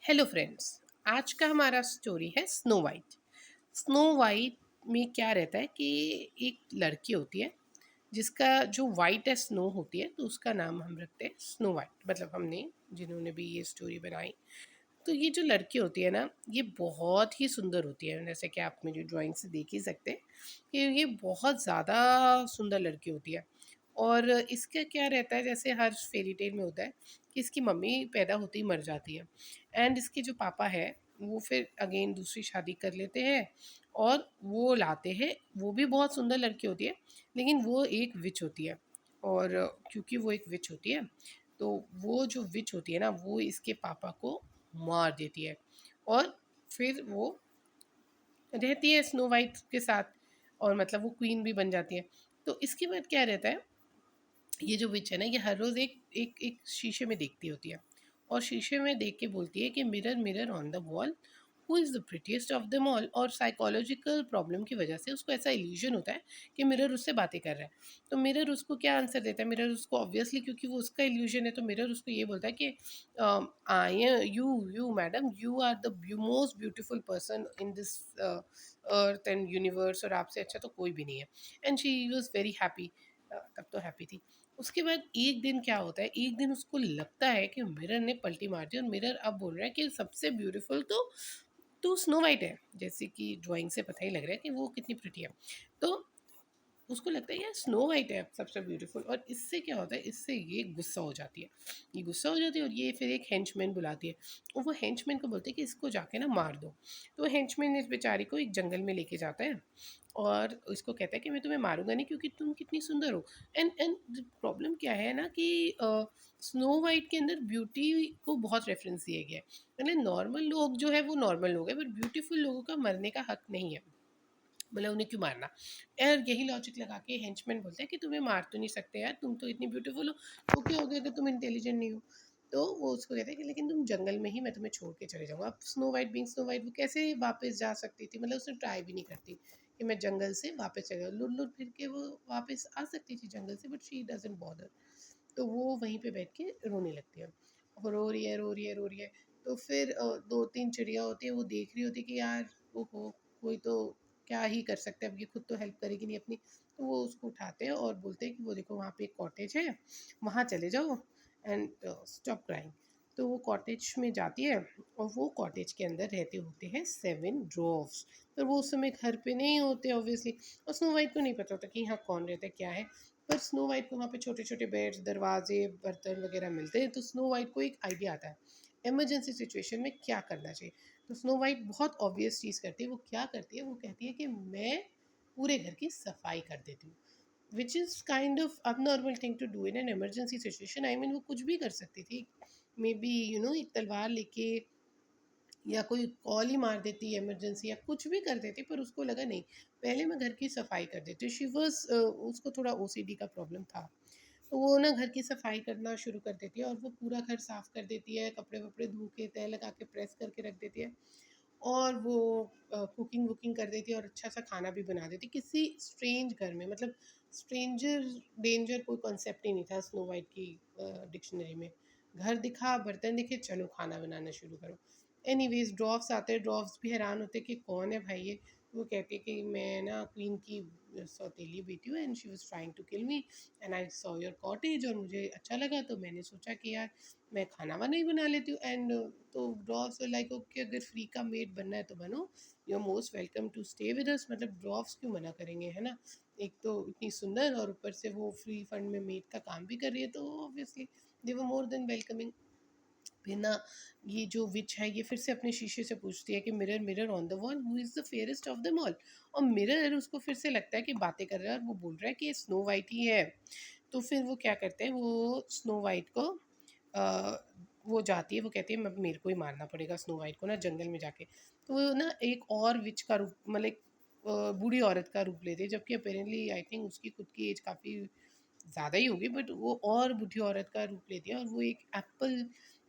Hello friends. आज का हमारा स्टोरी है स्नो वाइट। स्नो वाइट में क्या रहता है कि एक लड़की होती है जिसका जो वाइट है स्नो होती है, तो उसका नाम हम रखते हैं स्नो वाइट। मतलब हमने जिन्होंने भी ये स्टोरी बनाई, तो ये जो लड़की होती है ना, ये बहुत ही सुंदर होती है। जैसे कि आप मेरी ड्राइंग से देख ही सकते हैं कि ये बहुत ज़्यादा सुंदर लड़की होती है। और इसका क्या रहता है, जैसे हर फेरी टेल में होता है कि इसकी मम्मी पैदा होते ही मर जाती है, एंड इसके जो पापा है वो फिर अगेन दूसरी शादी कर लेते हैं और वो लाते हैं। वो भी बहुत सुंदर लड़की होती है, लेकिन वो एक विच होती है। और क्योंकि वो एक विच होती है, तो वो जो विच होती है ना, वो इसके पापा को मार देती है। और फिर वो रहती है स्नो वाइट के साथ, और मतलब वो क्वीन भी बन जाती है। तो इसके बाद क्या रहता है, ये जो विच है ना, ये हर रोज़ एक एक एक शीशे में देखती होती है, और शीशे में देख के बोलती है कि mirror mirror on the wall, who is the prettiest of them all. और साइकोलॉजिकल प्रॉब्लम की वजह से उसको ऐसा इल्यूजन होता है कि मिरर उससे बातें कर रहा है। तो मिरर उसको क्या आंसर देता है, मिरर उसको ऑब्वियसली, क्योंकि वो उसका इल्यूजन है, तो मिरर उसको ये बोलता है कि I you you madam, you are the most beautiful person in this earth and universe, और आपसे अच्छा तो कोई भी नहीं है। And she was very happy. तब तो हैप्पी थी। उसके बाद एक दिन क्या होता है, एक दिन उसको लगता है कि मिरर ने पलटी मार दी, और मिरर अब बोल रहा है कि सबसे ब्यूटीफुल तो स्नो वाइट है। जैसे कि ड्राइंग से पता ही लग रहा है कि वो कितनी प्रिटी है। तो उसको लगता है यार स्नो वाइट है सबसे ब्यूटीफुल। और इससे क्या होता है, इससे ये गुस्सा हो जाती है। ये गुस्सा हो जाती है, और ये फिर एक हेंचमैन बुलाती है, और वो हेंचमैन को बोलते हैं कि इसको जाके ना मार दो। तो हेंचमैन इस बेचारी को एक जंगल में लेके जाता है, और इसको कहता है कि मैं तुम्हें मारूंगा नहीं, क्योंकि तुम कितनी सुंदर हो। एंड प्रॉब्लम क्या है ना कि स्नो वाइट के अंदर ब्यूटी को बहुत रेफरेंस दिया गया है। मतलब नॉर्मल लोग जो है वो नॉर्मल लोग हैं, बट ब्यूटीफुल लोगों का मरने का हक नहीं है। मतलब उन्हें क्यों मारना। यार यही लॉजिक लगा के हेंचमैन बोलते हैं कि तुम्हें मार तो नहीं सकते यार, तुम तो इतनी ब्यूटीफुल हो, तो क्या हो गया अगर तुम इंटेलिजेंट नहीं हो। तो वो उसको कहते हैं कि लेकिन तुम जंगल में ही मैं तुम्हें छोड़ के चले जाऊँगा। अब snow white being snow white वो कैसे वापस जा सकती थी, मतलब उसने ट्राई भी नहीं करती कि मैं जंगल से वापस चले जाऊँ। लुढ़ लुढ़ फिर के वो वापस आ सकती थी जंगल से, बट शी डजंट बॉदर। तो वो वहीं पे बैठ के रोने लगती है। वो रो रही है, रो रही है, रो रही है। तो फिर 2-3 चिड़िया होती है, वो देख रही होती है कि यार ओहो! कोई तो क्या ही कर सकते हैं, अब ये खुद तो हेल्प करेगी नहीं अपनी। तो वो उसको उठाते हैं और बोलते हैं कि वो देखो वहाँ पे एक कॉटेज है, वहाँ चले जाओ एंड स्टॉप क्राइंग। तो वो कॉटेज में जाती है, और वो कॉटेज के अंदर रहते होते हैं 7 ड्वार्फ्स। पर वो उस समय घर पे नहीं होते ऑब्वियसली, और स्नो वाइट को नहीं पता होता कि यहाँ कौन रहता है, क्या है। पर स्नो वाइट को वहाँ पे छोटे-छोटे बेड्स, दरवाजे, बर्तन वगैरह मिलते हैं, तो स्नो वाइट को एक आइडिया आता है, इमरजेंसी सिचुएशन में क्या करना चाहिए। तो स्नो वाइट बहुत ऑब्वियस चीज़ करती है। वो क्या करती है, वो कहती है कि मैं पूरे घर की सफाई कर देती हूँ, which is kind of abnormal thing to do in an emergency situation. I mean वो कुछ भी कर सकती थी, मे बी एक तलवार लेके, या कोई कॉल ही मार देती इमरजेंसी, या कुछ भी कर देती, पर उसको लगा नहीं, पहले मैं घर की सफाई कर देती। शी वॉज उसको थोड़ा ओसीडी का प्रॉब्लम था। तो वो ना घर की सफाई करना शुरू कर देती है, और वो पूरा घर साफ़ कर देती है, कपड़े वपड़े धो के तह लगा के प्रेस करके रख देती है। और वो कुकिंग वुकिंग कर देती है, और अच्छा सा खाना भी बना देती है किसी स्ट्रेंज घर में। मतलब स्ट्रेंजर डेंजर कोई कॉन्सेप्ट ही नहीं था स्नो वाइट की डिक्शनरी में। घर दिखा, बर्तन दिखे, चलो खाना बनाना शुरू करो। एनीवेज ड्रॉफ्स आते हैं, ड्रॉफ्स भी हैरान होते हैं कि कौन है भाई ये। वो कहते हैं कि मैं ना क्वीन की सौतेली बेटी हूँ, and she was trying to kill me, and I saw your cottage, और मुझे अच्छा लगा, तो मैंने सोचा कि यार मैं खाना वाना ही बना लेती हूँ। एंड तो ड्रॉफ्स लाइक ओके, अगर फ्री का मेड बनना है तो बनो, you are most welcome to stay with us. मतलब ड्रॉफ्स क्यों मना करेंगे, है ना। एक तो इतनी सुंदर, और ऊपर से वो फ्री फंड में मेड का काम भी कर रही है, तो obviously they were more than welcoming. फिर ना ये जो विच है, ये फिर से अपने शीशे से पूछती है कि mirror mirror on the wall, who is the fairest of them all. और मिरर उसको फिर से लगता है कि बातें कर रहा है, और वो बोल रहा है कि ये स्नो वाइट ही है। तो फिर वो क्या करते हैं, वो स्नो वाइट को वो जाती है, वो कहती है मेरे को ही मारना पड़ेगा स्नो वाइट को ना जंगल में जाके। तो वो ना एक और विच का रूप, मतलब एक बूढ़ी औरत का रूप लेती है, जबकि अपेरेंटली आई थिंक उसकी खुद की एज काफ़ी ज़्यादा ही होगी, बट वो और बूढ़ी औरत का रूप लेती है, और वो एक एप्पल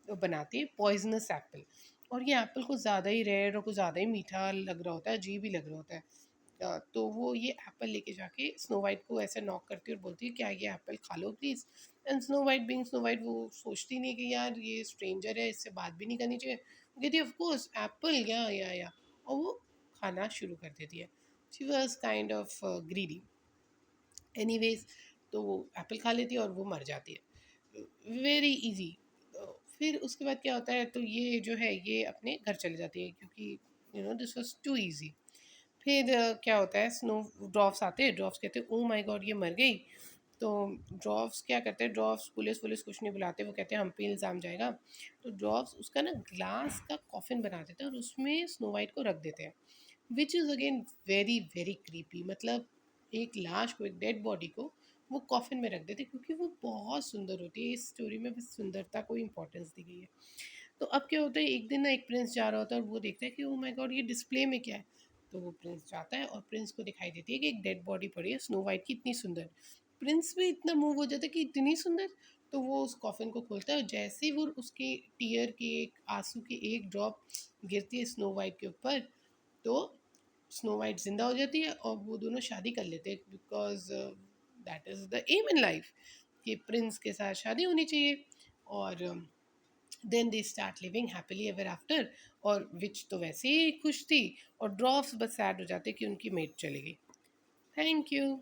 बनाती है, पॉइजनस एप्पल। और ये एप्पल कुछ ज़्यादा ही रेड और कुछ ज़्यादा ही मीठा लग रहा होता है, अजीब ही लग रहा होता है। तो वो ये एप्पल लेके जाके स्नो वाइट को ऐसे नॉक करती है, और बोलती है क्या ये एप्पल खा लो please. And snow white being snow white वो सोचती नहीं कि यार ये स्ट्रेंजर है, इससे बात भी नहीं करनी चाहिए। वो कहती है ऑफ कोर्स एप्पल, या और वो खाना शुरू कर देती है। She was kind of greedy. Anyways, तो वो एप्पल खा लेती है और वो मर जाती है। Very easy. फिर उसके बाद क्या होता है, तो ये जो है ये अपने घर चले जाती है क्योंकि दिस वाज टू इजी। फिर क्या होता है, स्नो ड्रॉफ्स आते हैं, ड्रॉफ्स कहते हैं ओ माय गॉड ये मर गई। तो ड्रॉफ्स क्या करते हैं, ड्रॉफ्स पुलिस पुलिस कुछ नहीं बुलाते, वो कहते हैं हम पे इल्ज़ाम जाएगा। तो ड्रॉफ्स उसका ना ग्लास का कॉफिन बना देते हैं और उसमें स्नो वाइट को रख देते हैं, which is again very very creepy. मतलब एक लाश को, एक डेड बॉडी को वो कॉफिन में रख देते क्योंकि वो बहुत सुंदर होती है। इस स्टोरी में बस सुंदरता को इंपॉर्टेंस दी गई है। तो अब क्या होता है, एक दिन ना एक प्रिंस जा रहा होता है और वो देखता है कि ओ माय गॉड ये डिस्प्ले में क्या है। तो वो प्रिंस जाता है और प्रिंस को दिखाई देती है कि एक डेड बॉडी पड़ी है स्नो वाइट की, इतनी सुंदर। प्रिंस भी इतना मूव हो जाता है कि इतनी सुंदर। तो वो उस कॉफिन को खोलता है और जैसे ही वो उसके टीयर की एक आंसू की एक ड्रॉप गिरती है स्नो वाइट के ऊपर, तो स्नो वाइट जिंदा हो जाती है और वो दोनों शादी कर लेते हैं, because that is the aim in life कि प्रिंस के साथ शादी होनी चाहिए। और then they start living happily ever after. और विच तो वैसे ही खुश थी, और ड्रॉफ्स बस सैड हो जाते कि उनकी मेट चली गई। Thank you.